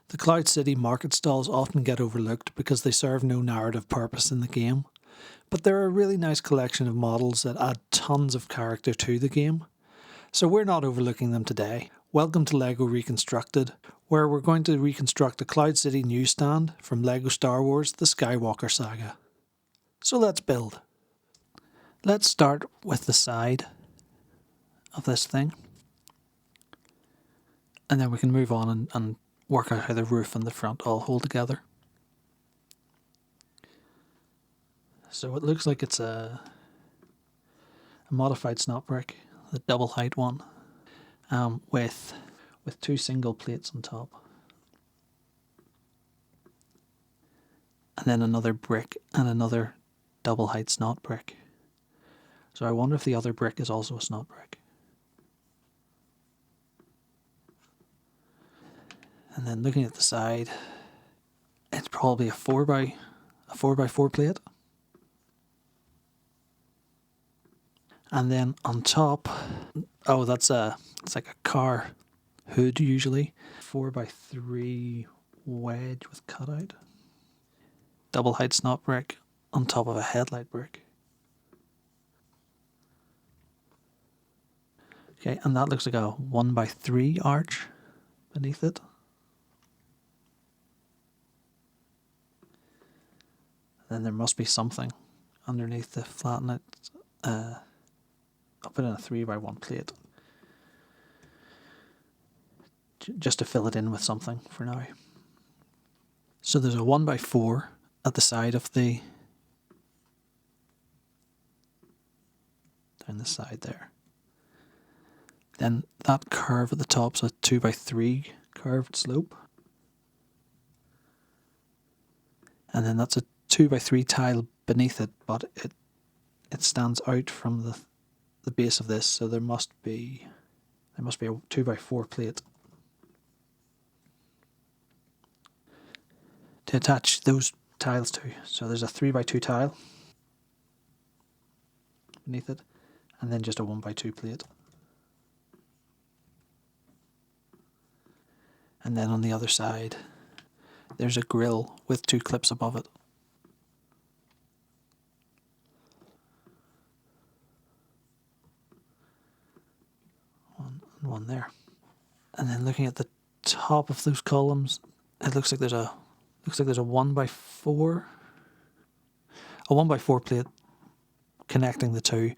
The Cloud City market stalls often get overlooked because they serve no narrative purpose in the game, but they're a really nice collection of models that add tons of character to the game, so we're not overlooking them today. Welcome to LEGO Reconstructed, where we're going to reconstruct a Cloud City newsstand from LEGO Star Wars The Skywalker Saga. So let's build. Let's start with the side of this thing, and then we can move on and work out how the roof and the front all hold together. So it looks like it's a modified snot brick, the double height one, with two single plates on top. And then another brick and another double height snot brick. So I wonder if the other brick is also a snot brick. And then looking at the side, it's probably a 4x4 plate. And then on top, it's like a car hood usually. 4x3 wedge with cutout. Double height snot brick on top of a headlight brick. Okay, and that looks like a 1x3 arch beneath it. Then there must be something underneath to flatten it. I'll put in a 3x1 plate. Just to fill it in with something for now. So there's a 1x4 at the side of down the side there. Then that curve at the top's a 2x3 curved slope. And then that's a 2x3 tile beneath it, but it stands out from the base of this, so there must be a 2x4 plate to attach those tiles to. So there's a 3x2 tile beneath it, and then just a 1x2 plate. And then on the other side, there's a grill with two clips above it. One there. And then looking at the top of those columns, it looks like there's a 1x4 plate connecting the two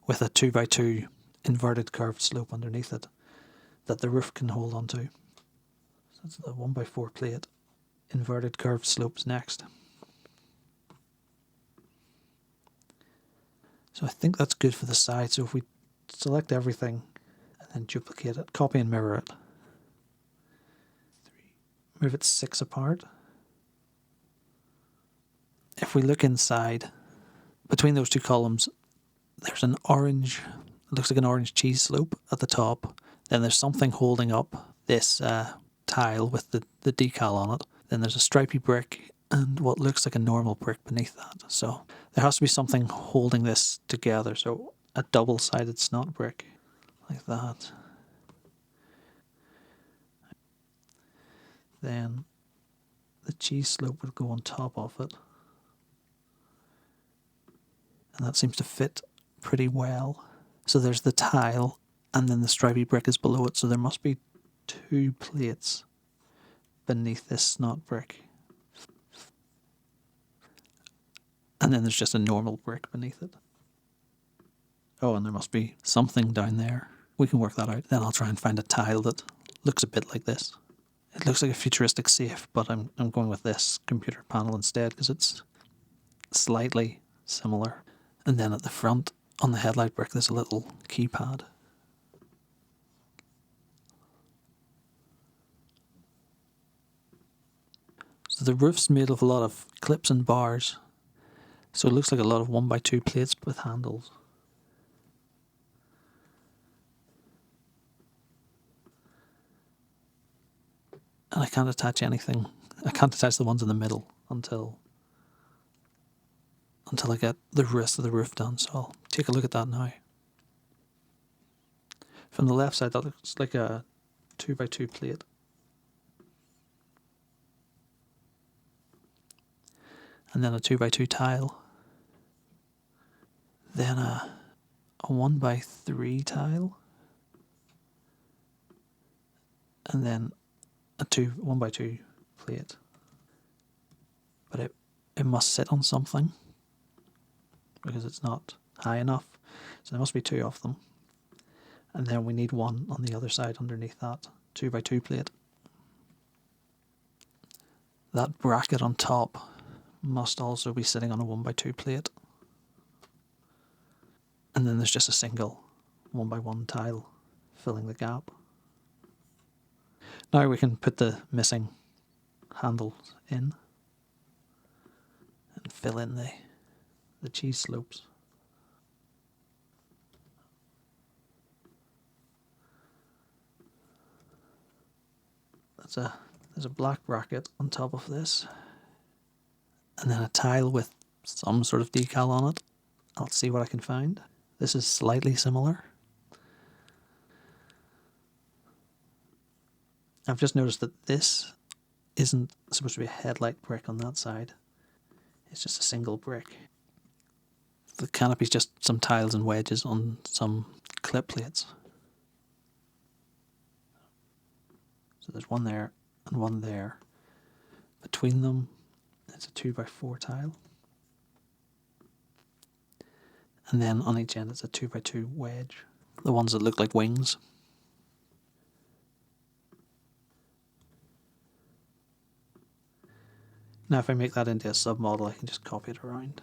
with a 2x2 inverted curved slope underneath it that the roof can hold on to. So that's the 1x4 plate, inverted curved slopes next. So I think that's good for the side. So if we select everything and duplicate it, copy and mirror it. Move it 6 apart. If we look inside, between those two columns, there's an orange, it looks like an orange cheese slope at the top. Then there's something holding up this tile with the decal on it. Then there's a stripy brick and what looks like a normal brick beneath that. So there has to be something holding this together. So a double-sided snot brick. Like that. Then the cheese slope would go on top of it. And that seems to fit pretty well. So there's the tile, and then the stripy brick is below it, so there must be 2 plates beneath this snot brick. And then there's just a normal brick beneath it. Oh, and there must be something down there. We can work that out. Then I'll try and find a tile that looks a bit like this. It looks like a futuristic safe, but I'm going with this computer panel instead because it's slightly similar. And then at the front, on the headlight brick, there's a little keypad. So the roof's made of a lot of clips and bars. So it looks like a lot of 1x2 plates with handles. And I can't attach anything. I can't attach the ones in the middle until I get the rest of the roof done. So I'll take a look at that now. From the left side, that looks like a 2x2 plate. and then a 2x2 tile, then a 1x3 tile, and then a 1x2 plate. But it must sit on something because it's not high enough, so there must be 2 of them. And then we need 1 on the other side underneath that 2x2 plate. That bracket on top must also be sitting on a 1x2 plate. And then there's just a single 1x1 tile filling the gap. Now we can put the missing handles in and fill in the cheese slopes. There's a black bracket on top of this, and then a tile with some sort of decal on it. I'll see what I can find. This is slightly similar. I've just noticed that this isn't supposed to be a headlight brick on that side. It's just a single brick. The canopy's just some tiles and wedges on some clip plates. So there's one there and one there. Between them, it's a 2x4 tile. And then on each end, it's a 2x2 wedge. The ones that look like wings. Now if I make that into a submodel, I can just copy it around.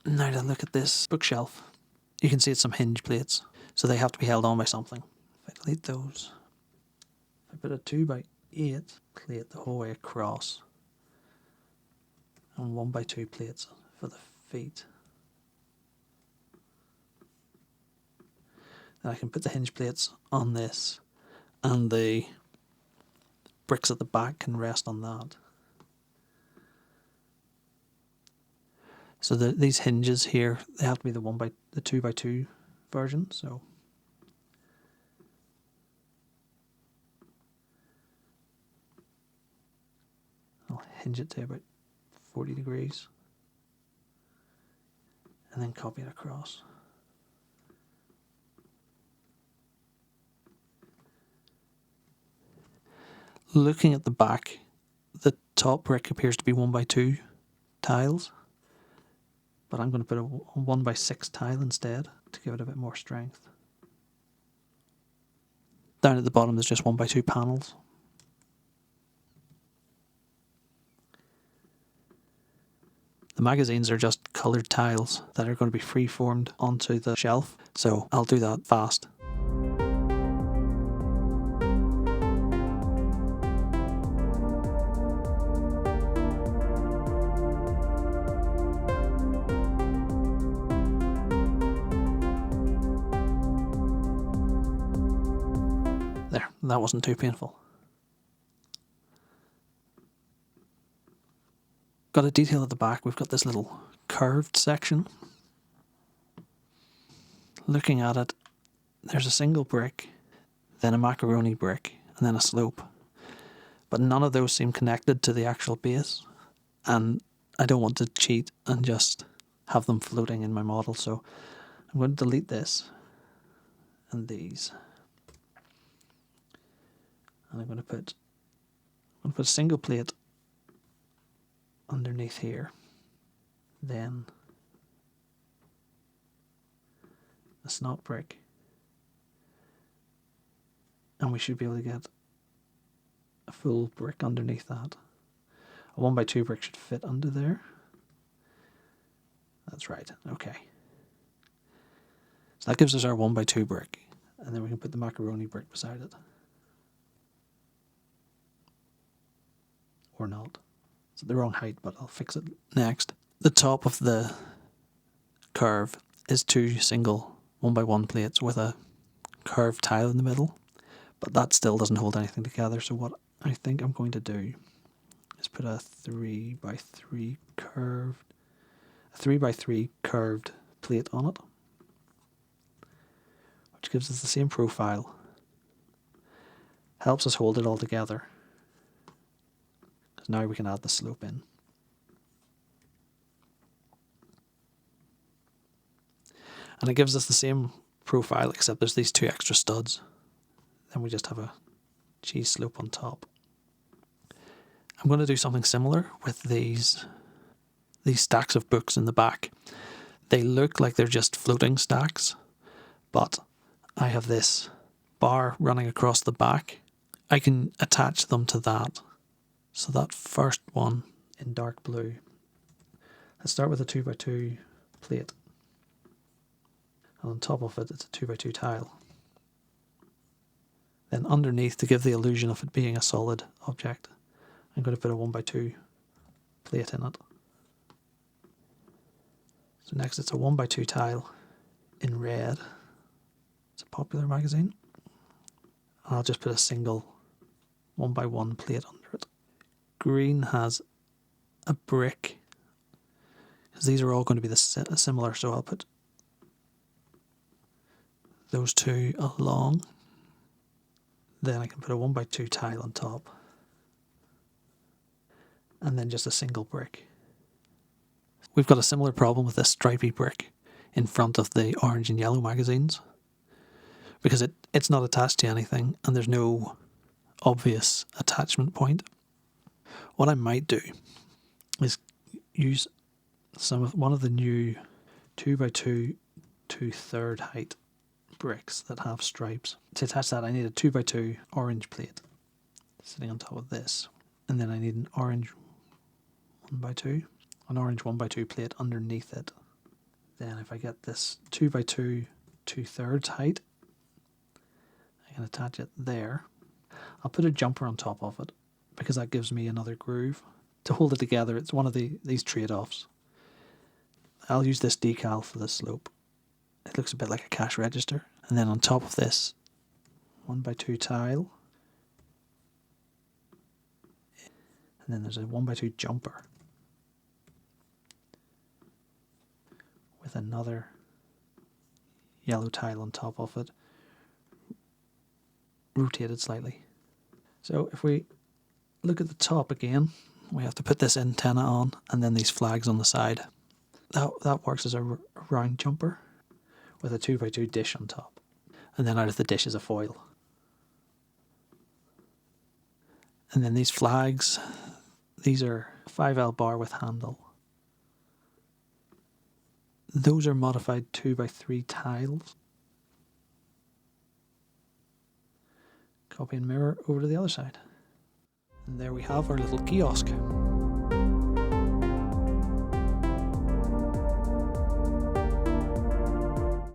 Now to look at this bookshelf, you can see it's some hinge plates, so they have to be held on by something. If I delete those, if I put a 2x8 plate the whole way across, and 1x2 plates for the feet, then I can put the hinge plates on this, and the bricks at the back can rest on that. So these hinges here, they have to be the 2x2 version. So I'll hinge it to about 40 degrees and then copy it across. Looking at the back, the top brick appears to be 1x2 tiles, but I'm going to put a 1x6 tile instead to give it a bit more strength. Down at the bottom there's just 1x2 panels. The magazines are just coloured tiles that are going to be free-formed onto the shelf, so I'll do that fast. There, that wasn't too painful. Got a detail at the back, we've got this little curved section. Looking at it, there's a single brick, then a macaroni brick, and then a slope. But none of those seem connected to the actual base, and I don't want to cheat and just have them floating in my model, so I'm going to delete this and these. And I'm going to put a single plate underneath here, then a snot brick, and we should be able to get a full brick underneath that. A 1x2 brick should fit under there. That's right, okay. So that gives us our 1x2 brick, and then we can put the macaroni brick beside it. Or not. It's at the wrong height, but I'll fix it next. The top of the curve is 2 single 1x1 plates with a curved tile in the middle, but that still doesn't hold anything together, so what I think I'm going to do is put a 3x3 curved plate on it, which gives us the same profile. Helps us hold it all together. Because now we can add the slope in. And it gives us the same profile, except there's these 2 extra studs. Then we just have a cheese slope on top. I'm going to do something similar with these stacks of books in the back. They look like they're just floating stacks, but I have this bar running across the back. I can attach them to that. So that first one in dark blue. Let's start with a 2x2 plate. And on top of it, it's a 2x2 tile. Then underneath, to give the illusion of it being a solid object, I'm going to put a 1x2 plate in it. So next it's a 1x2 tile in red. It's a Popular magazine. And I'll just put a single 1x1 plate under it. Green has a brick, because these are all going to be similar, so I'll put those 2 along. Then I can put a 1x2 tile on top. And then just a single brick. We've got a similar problem with this stripy brick in front of the orange and yellow magazines, because it's not attached to anything and there's no obvious attachment point. What I might do is use one of the new 2x2 2/3 height bricks that have stripes. To attach that, I need a 2x2 orange plate sitting on top of this, and then I need an orange 1x2 plate underneath it. Then if I get this 2x2 2/3 height, I can attach it there. I'll put a jumper on top of it, because that gives me another groove to hold it together. It's one of these trade-offs. I'll use this decal for the slope. It looks a bit like a cash register. And then on top of this 1x2 tile, and then there's a 1x2 jumper with another yellow tile on top of it, rotated slightly. So if we look at the top again, we have to put this antenna on and then these flags on the side. That works as a round jumper with a 2x2 dish on top. And then out of the dish is a foil. And then these flags, these are 5L bar with handle. Those are modified 2x3 tiles. Copy and mirror over to the other side. And there we have our little kiosk.